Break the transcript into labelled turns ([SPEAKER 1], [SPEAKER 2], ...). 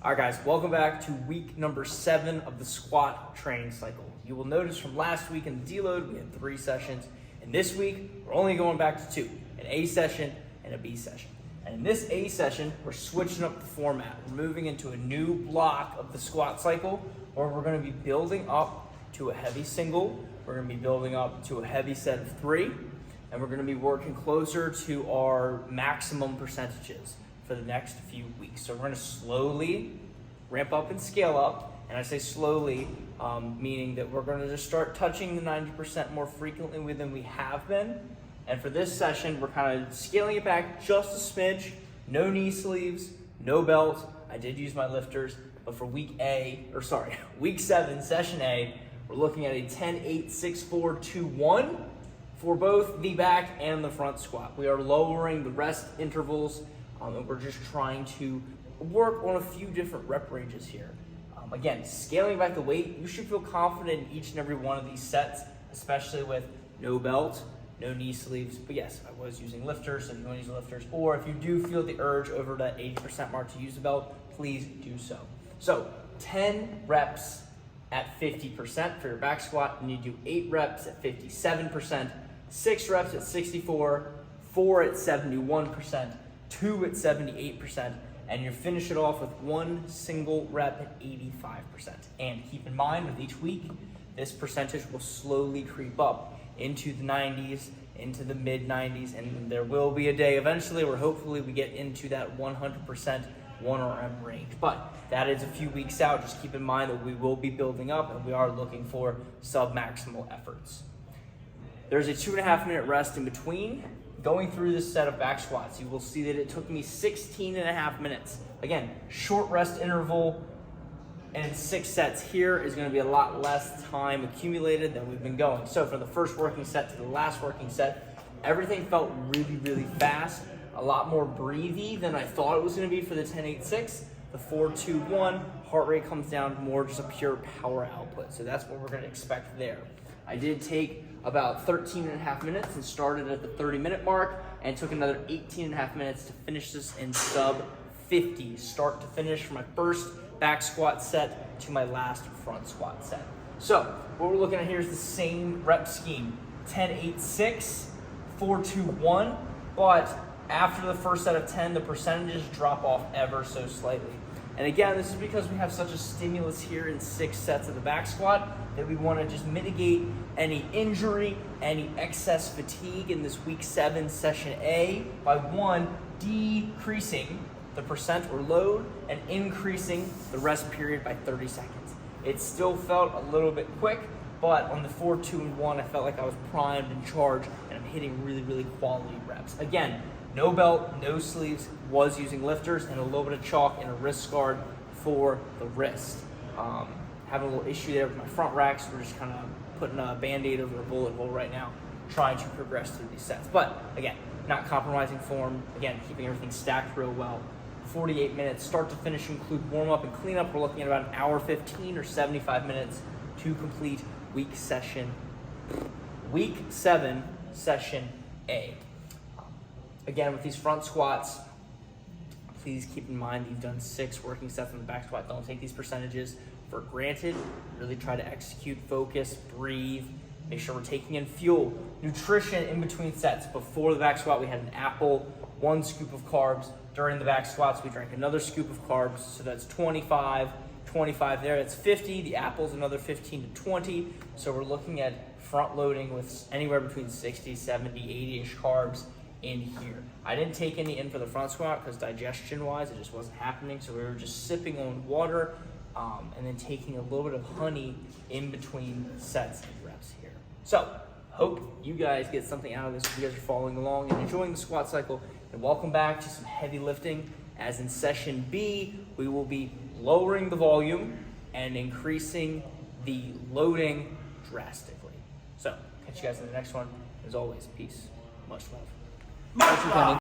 [SPEAKER 1] All right, guys, welcome back to week number 7 of the squat training cycle. You will notice from last week in the deload, we had 3 sessions. And this week, we're only going back to 2, an A session and a B session. And in this A session, we're switching up the format. We're moving into a new block of the squat cycle where we're gonna be building up to a heavy single. We're gonna be building up to a heavy set of 3, and we're gonna be working closer to our maximum percentages for the next few weeks. So we're gonna slowly ramp up and scale up. And I say slowly, meaning that we're gonna just start touching the 90% more frequently than we have been. And for this session, we're kind of scaling it back just a smidge. No knee sleeves, no belt. I did use my lifters, but for week 7, session A, we're looking at a 10-8-6-4-2-1 for both the back and the front squat. We are lowering the rest intervals, and we're just trying to work on a few different rep ranges here. Again, scaling back the weight, you should feel confident in each and every one of these sets, especially with no belt, no knee sleeves. But yes, I was using lifters, so if you want to use lifters, or if you do feel the urge over that 80% mark to use the belt, please do so. So 10 reps at 50% for your back squat, and you do 8 reps at 57%, 6 reps at 64%, 4 at 71%, 2 at 78%, and you finish it off with 1 single rep at 85%. And keep in mind, with each week, this percentage will slowly creep up into the 90s, into the mid 90s, and there will be a day eventually where hopefully we get into that 100% 1RM range. But that is a few weeks out. Just keep in mind that we will be building up and we are looking for sub-maximal efforts. There's a 2.5-minute rest in between. Going through this set of back squats, you will see that it took me 16.5 minutes. Again, short rest interval and 6 sets here is going to be a lot less time accumulated than we've been going. So from the first working set to the last working set, everything felt really, really fast, a lot more breathy than I thought it was going to be for the 10-8-6. The 4-2-1, heart rate comes down more just a pure power output. So that's what we're going to expect there. I did take about 13.5 minutes and started at the 30-minute mark and took another 18.5 minutes to finish this in sub 50, start to finish from my first back squat set to my last front squat set. So what we're looking at here is the same rep scheme, 10-8-6, 4-2-1, but after the first set of 10, the percentages drop off ever so slightly. And again, this is because we have such a stimulus here in 6 sets of the back squat that we want to just mitigate any injury, any excess fatigue in this week 7 session A by 1, decreasing the percent or load and increasing the rest period by 30 seconds. It still felt a little bit quick, but on the 4-2-1, I felt like I was primed and charged and I'm hitting really, really quality reps. Again, no belt, no sleeves, was using lifters and a little bit of chalk and a wrist guard for the wrist. Having a little issue there with my front racks. We're just kind of putting a Band-Aid over a bullet hole right now, trying to progress through these sets. But again, not compromising form. Again, keeping everything stacked real well. 48 minutes, start to finish, include warm-up and cleanup. We're looking at about 1 hour 15 or 75 minutes to complete week 7 session A. Again, with these front squats, please keep in mind that you've done 6 working sets on the back squat. Don't take these percentages for granted. Really try to execute, focus, breathe. Make sure we're taking in fuel, nutrition in between sets. Before the back squat, we had an apple, 1 scoop of carbs. During the back squats, we drank another scoop of carbs. So that's 25 there. That's 50. The apple's another 15 to 20. So we're looking at front loading with anywhere between 60, 70, 80-ish carbs in here. I didn't take any in for the front squat because digestion-wise, it just wasn't happening. So we were just sipping on water and then taking a little bit of honey in between sets and reps here. So hope you guys get something out of this. If you guys are following along and enjoying the squat cycle, and welcome back to some heavy lifting. As in session B, we will be lowering the volume and increasing the loading drastically. So catch you guys in the next one. As always, peace, much love.